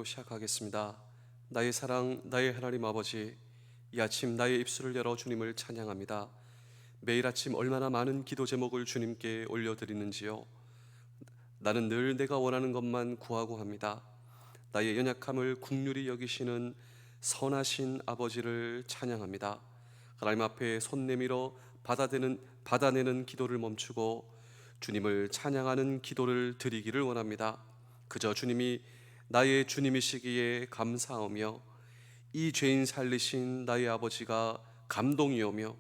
시작하겠습니다. 나의 사랑, 나의 하나님 아버지, 이 아침 나의 입술을 열어 주님을 찬양합니다. 매일 아침 얼마나 많은 기도 제목을 주님께 올려드리는지요. 나는 늘 내가 원하는 것만 구하고 합니다. 나의 연약함을 긍휼히 여기시는 선하신 아버지를 찬양합니다. 하나님 앞에 손 내밀어 받아내는 기도를 멈추고 주님을 찬양하는 기도를 드리기를 원합니다. 그저 주님이 나의 주님이시기에 감사하며 이 죄인 살리신 나의 아버지가 감동이 오며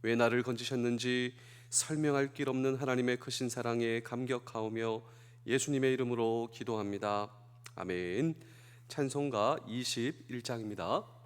왜 나를 건지셨는지 설명할 길 없는 하나님의 크신 사랑에 감격하오며 예수님의 이름으로 기도합니다. 아멘. 찬송가 21장입니다.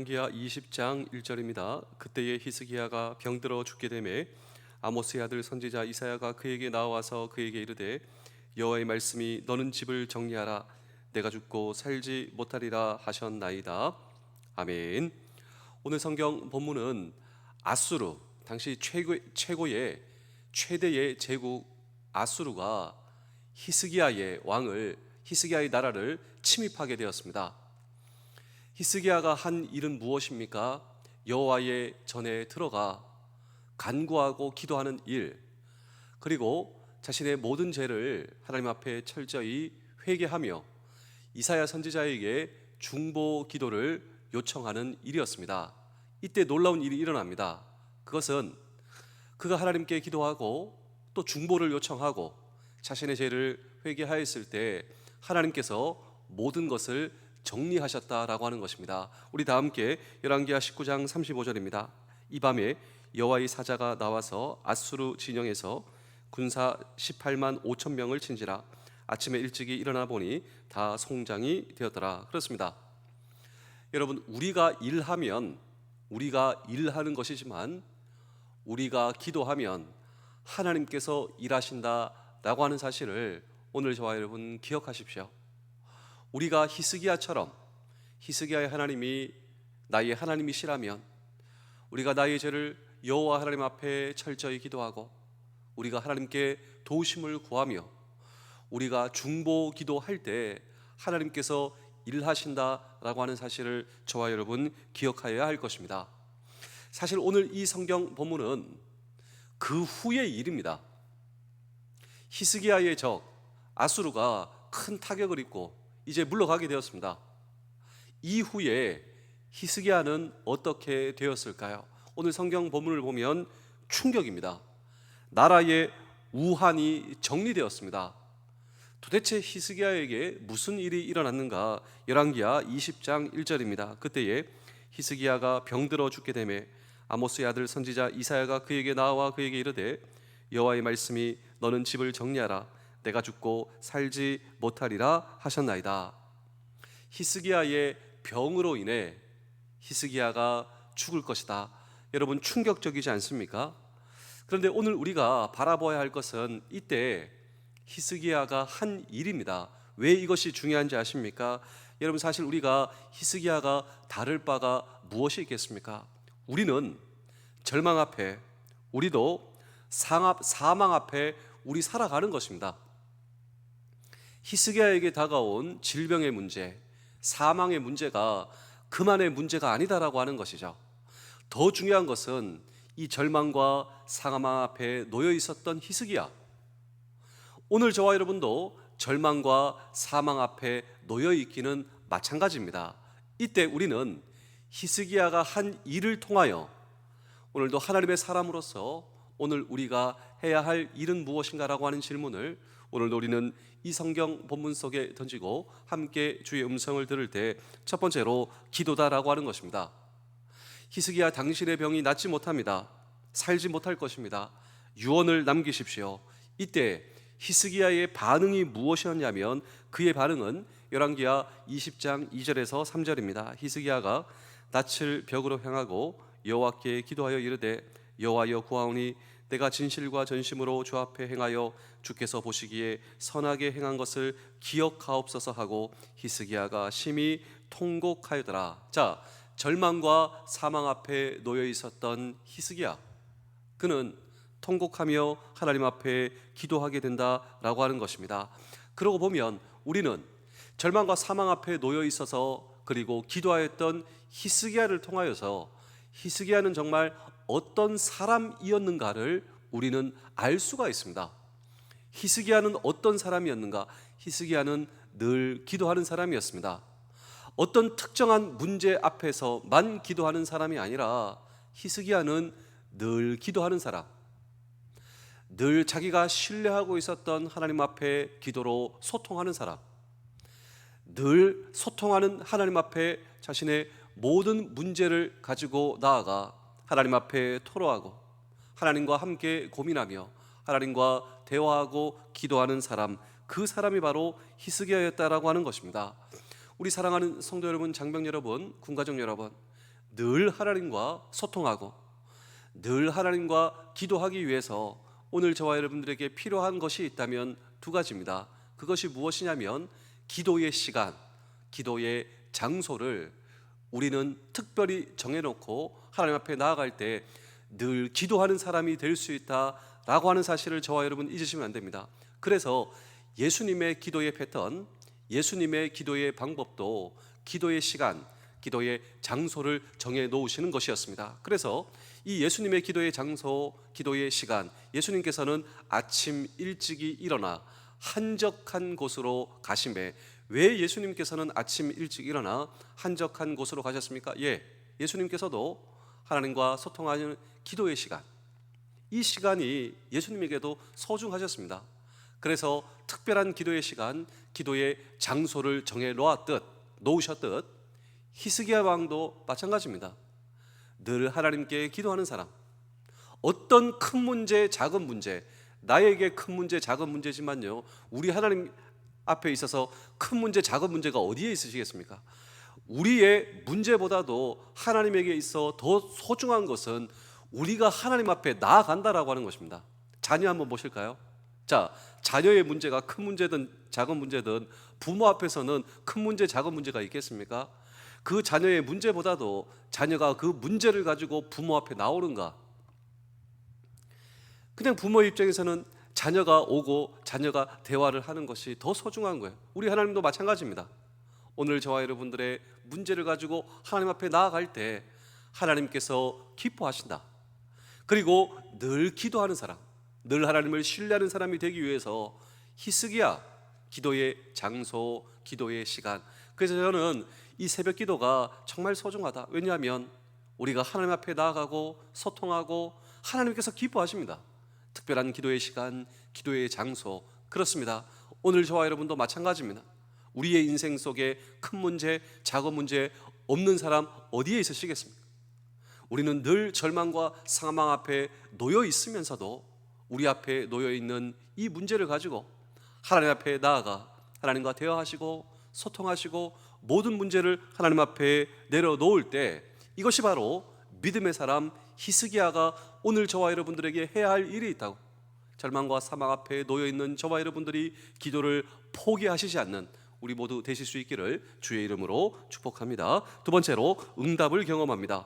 열왕기하 20장 1절입니다. 그때에 히스기야가 병들어 죽게 되매 아모스의 아들 선지자 이사야가 그에게 나와서 그에게 이르되 여호와의 말씀이 너는 집을 정리하라 내가 죽고 살지 못하리라 하셨나이다. 아멘. 오늘 성경 본문은 아수르, 당시 최대의 제국 아수르가 히스기야의 나라를 침입하게 되었습니다. 히스기야가 한 일은 무엇입니까? 여호와의 전에 들어가 간구하고 기도하는 일, 그리고 자신의 모든 죄를 하나님 앞에 철저히 회개하며 이사야 선지자에게 중보 기도를 요청하는 일이었습니다. 이때 놀라운 일이 일어납니다. 그것은 그가 하나님께 기도하고 또 중보를 요청하고 자신의 죄를 회개하였을 때 하나님께서 모든 것을 정리하셨다라고 하는 것입니다. 우리 다 함께 열왕기하 19장 35절입니다. 이 밤에 여호와의 사자가 나와서 아수르 진영에서 군사 18만 5천 명을 친지라 아침에 일찍이 일어나 보니 다 송장이 되었더라. 그렇습니다. 여러분, 우리가 일하는 것이지만 우리가 기도하면 하나님께서 일하신다라고 하는 사실을 오늘 저와 여러분 기억하십시오. 우리가 히스기야의 하나님이 나의 하나님이시라면 우리가 나의 죄를 여호와 하나님 앞에 철저히 기도하고 우리가 하나님께 도우심을 구하며 우리가 중보 기도할 때 하나님께서 일하신다라고 하는 사실을 저와 여러분 기억하여야 할 것입니다. 사실 오늘 이 성경 본문은 그 후의 일입니다. 히스기야의 적 아수르가 큰 타격을 입고 이제 물러가게 되었습니다. 이후에 히스기야는 어떻게 되었을까요? 오늘 성경 본문을 보면 충격입니다. 나라의 우환이 정리되었습니다. 도대체 히스기야에게 무슨 일이 일어났는가? 열왕기하 20장 1절입니다. 그때에 히스기야가 병들어 죽게 되매 아모스의 아들 선지자 이사야가 그에게 나와 그에게 이르되 여호와의 말씀이 너는 집을 정리하라 내가 죽고 살지 못하리라 하셨나이다. 히스기야의 병으로 인해 히스기야가 죽을 것이다. 여러분, 충격적이지 않습니까? 그런데 오늘 우리가 바라봐야 할 것은 이때 히스기야가 한 일입니다. 왜 이것이 중요한지 아십니까? 여러분, 사실 우리가 히스기야가 다를 바가 무엇이 있겠습니까? 우리는 절망 앞에, 우리도 사망 앞에 우리 살아가는 것입니다. 히스기야에게 다가온 질병의 문제, 사망의 문제가 그만의 문제가 아니다라고 하는 것이죠. 더 중요한 것은 이 절망과 사망 앞에 놓여 있었던 히스기야. 오늘 저와 여러분도 절망과 사망 앞에 놓여 있기는 마찬가지입니다. 이때 우리는 히스기야가 한 일을 통하여 오늘도 하나님의 사람으로서 오늘 우리가 해야 할 일은 무엇인가라고 하는 질문을 오늘도 우리는 이 성경 본문 속에 던지고 함께 주의 음성을 들을 때 첫 번째로 기도다라고 하는 것입니다. 히스기야, 당신의 병이 낫지 못합니다. 살지 못할 것입니다. 유언을 남기십시오. 이때 히스기야의 반응이 무엇이었냐면 그의 반응은 열왕기하 20장 2절에서 3절입니다. 히스기야가 낯을 벽으로 향하고 여호와께 기도하여 이르되 여호와여 구하오니 내가 진실과 전심으로 주 앞에 행하여 주께서 보시기에 선하게 행한 것을 기억하옵소서 하고 히스기야가 심히 통곡하였더라. 자, 절망과 사망 앞에 놓여 있었던 히스기야, 그는 통곡하며 하나님 앞에 기도하게 된다라고 하는 것입니다. 그러고 보면 우리는 절망과 사망 앞에 놓여 있어서 그리고 기도하였던 히스기야를 통하여서 히스기야는 정말 어떤 사람이었는가를 우리는 알 수가 있습니다. 히스기야는 어떤 사람이었는가? 히스기야는 늘 기도하는 사람이었습니다. 어떤 특정한 문제 앞에서만 기도하는 사람이 아니라 히스기야는 늘 기도하는 사람, 늘 자기가 신뢰하고 있었던 하나님 앞에 기도로 소통하는 사람, 늘 소통하는 하나님 앞에 자신의 모든 문제를 가지고 나아가 하나님 앞에 토로하고 하나님과 함께 고민하며 하나님과 대화하고 기도하는 사람, 그 사람이 바로 히스기야였다라고 하는 것입니다. 우리 사랑하는 성도 여러분, 장병 여러분, 군가족 여러분, 늘 하나님과 소통하고 늘 하나님과 기도하기 위해서 오늘 저와 여러분들에게 필요한 것이 있다면 두 가지입니다. 그것이 무엇이냐면 기도의 시간, 기도의 장소를 우리는 특별히 정해놓고 하나님 앞에 나아갈 때 늘 기도하는 사람이 될 수 있다라고 하는 사실을 저와 여러분 잊으시면 안 됩니다. 그래서 예수님의 기도의 패턴, 예수님의 기도의 방법도 기도의 시간, 기도의 장소를 정해 놓으시는 것이었습니다. 그래서 이 예수님의 기도의 장소, 기도의 시간, 예수님께서는 아침 일찍이 일어나 한적한 곳으로 가심에, 왜 예수님께서는 아침 일찍 일어나 한적한 곳으로 가셨습니까? 예수님께서도 하나님과 소통하는 기도의 시간, 이 시간이 예수님에게도 소중하셨습니다. 그래서 특별한 기도의 시간, 기도의 장소를 정해 놓으셨듯 히스기야 왕도 마찬가지입니다. 늘 하나님께 기도하는 사람, 어떤 큰 문제, 작은 문제, 나에게 큰 문제, 작은 문제지만요, 우리 하나님 앞에 있어서 큰 문제, 작은 문제가 어디에 있으시겠습니까? 우리의 문제보다도 하나님에게 있어 더 소중한 것은 우리가 하나님 앞에 나아간다라고 하는 것입니다. 자녀 한번 보실까요? 자, 자녀의 문제가 큰 문제든 작은 문제든 부모 앞에서는 큰 문제, 작은 문제가 있겠습니까? 그 자녀의 문제보다도 자녀가 그 문제를 가지고 부모 앞에 나오는가? 그냥 부모의 입장에서는 자녀가 오고 자녀가 대화를 하는 것이 더 소중한 거예요. 우리 하나님도 마찬가지입니다. 오늘 저와 여러분들의 문제를 가지고 하나님 앞에 나아갈 때 하나님께서 기뻐하신다. 그리고 늘 기도하는 사람, 늘 하나님을 신뢰하는 사람이 되기 위해서 히스기야, 기도의 장소, 기도의 시간. 그래서 저는 이 새벽 기도가 정말 소중하다. 왜냐하면 우리가 하나님 앞에 나아가고 소통하고 하나님께서 기뻐하십니다. 특별한 기도의 시간, 기도의 장소. 그렇습니다. 오늘 저와 여러분도 마찬가지입니다. 우리의 인생 속에 큰 문제, 작은 문제 없는 사람 어디에 있으시겠습니까? 우리는 늘 절망과 상망 앞에 놓여 있으면서도 우리 앞에 놓여 있는 이 문제를 가지고 하나님 앞에 나아가 하나님과 대화하시고 소통하시고 모든 문제를 하나님 앞에 내려놓을 때, 이것이 바로 믿음의 사람 히스기야가 오늘 저와 여러분들에게 해야 할 일이 있다고, 절망과 사망 앞에 놓여 있는 저와 여러분들이 기도를 포기하시지 않는 우리 모두 되실 수 있기를 주의 이름으로 축복합니다. 두 번째로, 응답을 경험합니다.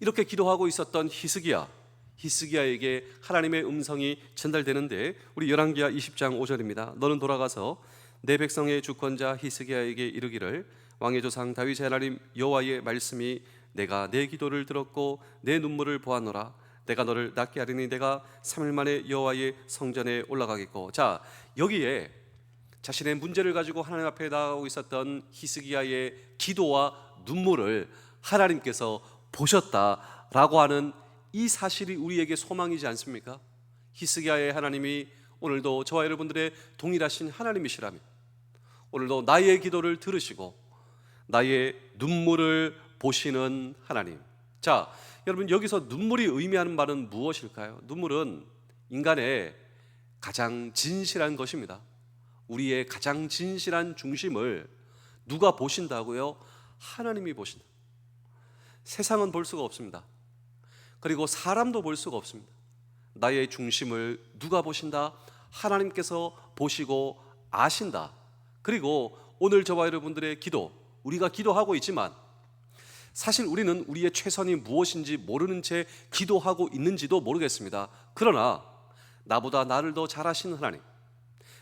이렇게 기도하고 있었던 히스기야에게 하나님의 음성이 전달되는데, 우리 열왕기하 20장 5절입니다. 너는 돌아가서 내 백성의 주권자 히스기야에게 이르기를, 왕의 조상 다윗의 하나님 여호와의 말씀이 내가 내 기도를 들었고 내 눈물을 보았노라. 내가 너를 낫게 하리니 내가 3일 만에 여호와의 성전에 올라가겠고. 자, 여기에 자신의 문제를 가지고 하나님 앞에 나아가고 있었던 히스기야의 기도와 눈물을 하나님께서 보셨다라고 하는 이 사실이 우리에게 소망이지 않습니까? 히스기야의 하나님이 오늘도 저와 여러분들의 동일하신 하나님이시라면 오늘도 나의 기도를 들으시고 나의 눈물을 보시는 하나님. 자, 여러분, 여기서 눈물이 의미하는 바는 무엇일까요? 눈물은 인간의 가장 진실한 것입니다. 우리의 가장 진실한 중심을 누가 보신다고요? 하나님이 보신다. 세상은 볼 수가 없습니다. 그리고 사람도 볼 수가 없습니다. 나의 중심을 누가 보신다? 하나님께서 보시고 아신다. 그리고 오늘 저와 여러분들의 기도, 우리가 기도하고 있지만 사실 우리는 우리의 최선이 무엇인지 모르는 채 기도하고 있는지도 모르겠습니다. 그러나 나보다 나를 더 잘 아시는 하나님,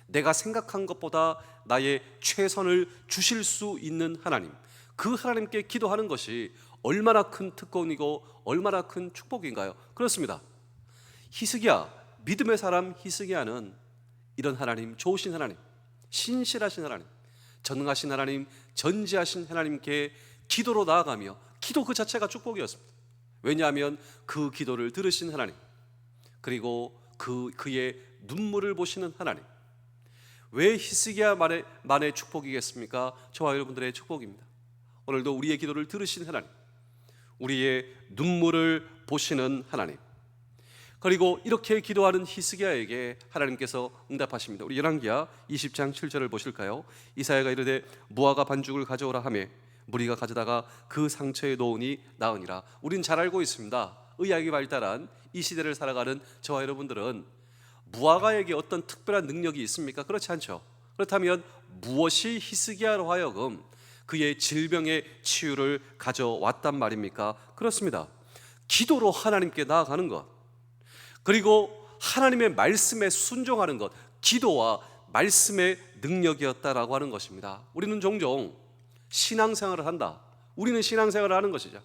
내가 생각한 것보다 나의 최선을 주실 수 있는 하나님, 그 하나님께 기도하는 것이 얼마나 큰 특권이고 얼마나 큰 축복인가요? 그렇습니다. 히스기야, 믿음의 사람 히스기야는 이런 하나님, 좋으신 하나님, 신실하신 하나님, 전능하신 하나님, 전지하신 하나님께 기도로 나아가며, 기도 그 자체가 축복이었습니다. 왜냐하면 그 기도를 들으신 하나님, 그리고 그의 눈물을 보시는 하나님. 왜 히스기야만의 축복이겠습니까? 저와 여러분들의 축복입니다. 오늘도 우리의 기도를 들으신 하나님, 우리의 눈물을 보시는 하나님, 그리고 이렇게 기도하는 히스기야에게 하나님께서 응답하십니다. 우리 열왕기하 20장 7절을 보실까요? 이사야가 이르되 무화과 반죽을 가져오라 하매 무리가 가져다가 그 상처에 놓으니 나으니라. 우린 잘 알고 있습니다. 의학이 발달한 이 시대를 살아가는 저와 여러분들은 무화과에게 어떤 특별한 능력이 있습니까? 그렇지 않죠. 그렇다면 무엇이 히스기야로 하여금 그의 질병의 치유를 가져왔단 말입니까? 그렇습니다. 기도로 하나님께 나아가는 것, 그리고 하나님의 말씀에 순종하는 것, 기도와 말씀의 능력이었다라고 하는 것입니다. 우리는 종종 신앙생활을 한다, 우리는 신앙생활을 하는 것이죠.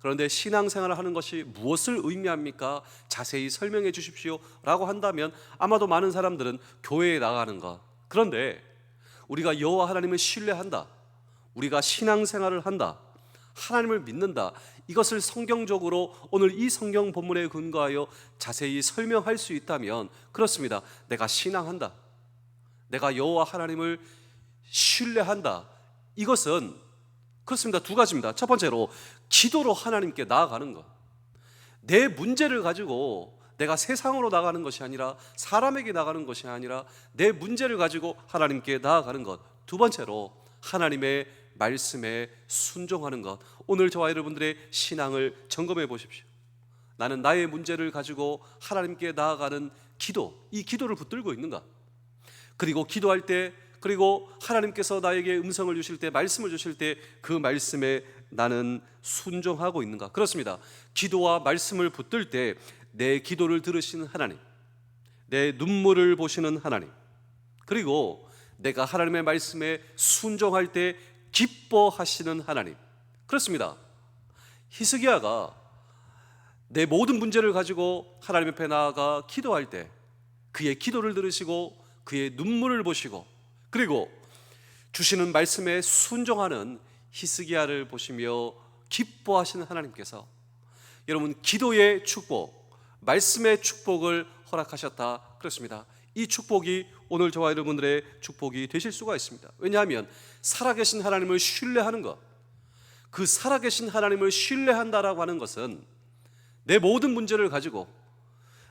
그런데 신앙생활을 하는 것이 무엇을 의미합니까? 자세히 설명해 주십시오 라고 한다면 아마도 많은 사람들은 교회에 나가는 것. 그런데 우리가 여호와 하나님을 신뢰한다, 우리가 신앙생활을 한다, 하나님을 믿는다, 이것을 성경적으로 오늘 이 성경 본문에 근거하여 자세히 설명할 수 있다면, 그렇습니다. 내가 신앙한다, 내가 여호와 하나님을 신뢰한다. 이것은 그렇습니다. 두 가지입니다. 첫 번째로 기도로 하나님께 나아가는 것. 내 문제를 가지고 내가 세상으로 나가는 것이 아니라, 사람에게 나가는 것이 아니라 내 문제를 가지고 하나님께 나아가는 것. 두 번째로 하나님의 말씀에 순종하는 것. 오늘 저와 여러분들의 신앙을 점검해 보십시오. 나는 나의 문제를 가지고 하나님께 나아가는 기도, 이 기도를 붙들고 있는가? 그리고 기도할 때, 그리고 하나님께서 나에게 음성을 주실 때, 말씀을 주실 때 그 말씀에 나는 순종하고 있는가? 그렇습니다. 기도와 말씀을 붙들 때 내 기도를 들으시는 하나님, 내 눈물을 보시는 하나님, 그리고 내가 하나님의 말씀에 순종할 때 기뻐하시는 하나님. 그렇습니다. 히스기야가 내 모든 문제를 가지고 하나님 앞에 나아가 기도할 때 그의 기도를 들으시고 그의 눈물을 보시고 그리고 주시는 말씀에 순종하는 히스기야를 보시며 기뻐하시는 하나님께서 여러분 기도의 축복, 말씀의 축복을 허락하셨다 그렇습니다. 이 축복이 오늘 저와 여러분들의 축복이 되실 수가 있습니다. 왜냐하면 살아계신 하나님을 신뢰하는 것, 그 살아계신 하나님을 신뢰한다라고 하는 것은 내 모든 문제를 가지고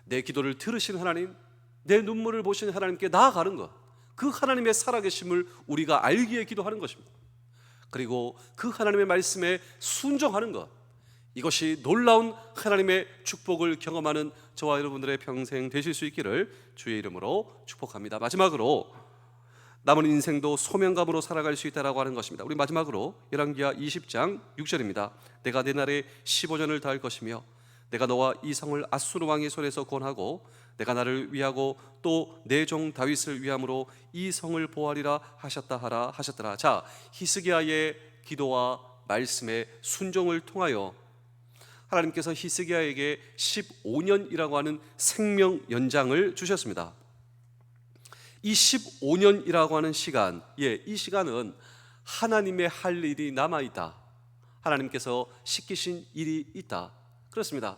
내 기도를 들으신 하나님, 내 눈물을 보시는 하나님께 나아가는 것, 그 하나님의 살아계심을 우리가 알기에 기도하는 것입니다. 그리고 그 하나님의 말씀에 순종하는 것, 이것이 놀라운 하나님의 축복을 경험하는 저와 여러분들의 평생 되실 수 있기를 주의 이름으로 축복합니다. 마지막으로 남은 인생도 소명감으로 살아갈 수 있다라고 하는 것입니다. 우리 마지막으로 열왕기하 20장 6절입니다. 내가 내 날에 15년을 다할 것이며 내가 너와 이 성을 아수르 왕의 손에서 구원하고 내가 나를 위하고 또 내 종 다윗을 위함으로 이 성을 보호하리라 하셨다 하라 하셨더라. 자, 히스기야의 기도와 말씀의 순종을 통하여 하나님께서 히스기야에게 15년이라고 하는 생명 연장을 주셨습니다. 이 15년이라고 하는 시간, 이 시간은 하나님의 할 일이 남아있다, 하나님께서 시키신 일이 있다, 그렇습니다.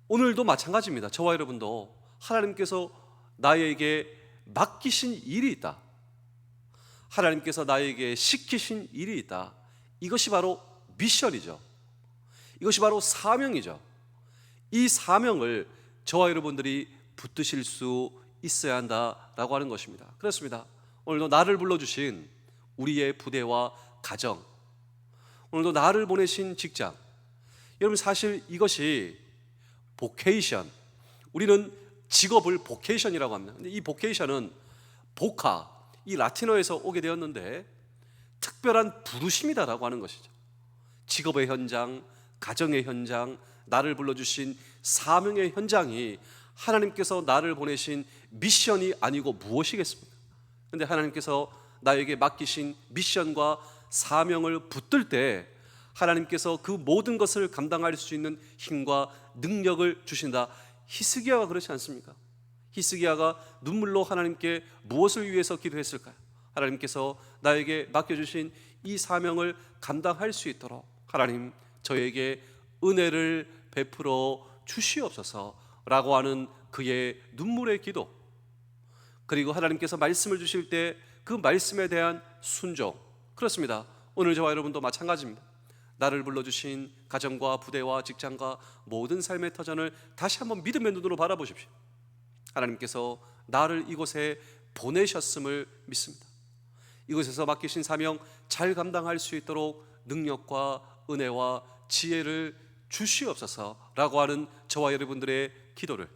오늘도 마찬가지입니다. 저와 여러분도 하나님께서 나에게 맡기신 일이 있다, 하나님께서 나에게 시키신 일이 있다. 이것이 바로 미션이죠. 이것이 바로 사명이죠. 이 사명을 저와 여러분들이 붙드실 수 있어야 한다라고 하는 것입니다. 그렇습니다. 오늘도 나를 불러주신 우리의 부대와 가정, 오늘도 나를 보내신 직장, 여러분 사실 이것이 보케이션, 우리는 직업을 보케이션이라고 합니다. 근데 이 보케이션은 보카, 이 라틴어에서 오게 되었는데 특별한 부르심이다라고 하는 것이죠. 직업의 현장, 가정의 현장, 나를 불러주신 사명의 현장이 하나님께서 나를 보내신 미션이 아니고 무엇이겠습니까? 그런데 하나님께서 나에게 맡기신 미션과 사명을 붙들 때 하나님께서 그 모든 것을 감당할 수 있는 힘과 능력을 주신다. 히스기야가 그렇지 않습니까? 히스기야가 눈물로 하나님께 무엇을 위해서 기도했을까요? 하나님께서 나에게 맡겨주신 이 사명을 감당할 수 있도록 하나님 저에게 은혜를 베풀어 주시옵소서라고 하는 그의 눈물의 기도, 그리고 하나님께서 말씀을 주실 때 그 말씀에 대한 순종. 그렇습니다. 오늘 저와 여러분도 마찬가지입니다. 나를 불러주신 가정과 부대와 직장과 모든 삶의 터전을 다시 한번 믿음의 눈으로 바라보십시오. 하나님께서 나를 이곳에 보내셨음을 믿습니다. 이곳에서 맡기신 사명 잘 감당할 수 있도록 능력과 은혜와 지혜를 주시옵소서라고 하는 저와 여러분들의 기도를,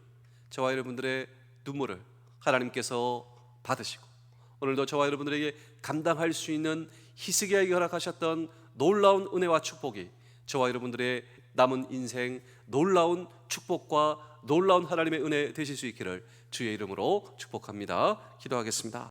저와 여러분들의 눈물을 하나님께서 받으시고 오늘도 저와 여러분들에게 감당할 수 있는 히스기야에게 허락하셨던 놀라운 은혜와 축복이 저와 여러분들의 남은 인생 놀라운 축복과 놀라운 하나님의 은혜 되실 수 있기를 주의 이름으로 축복합니다. 기도하겠습니다.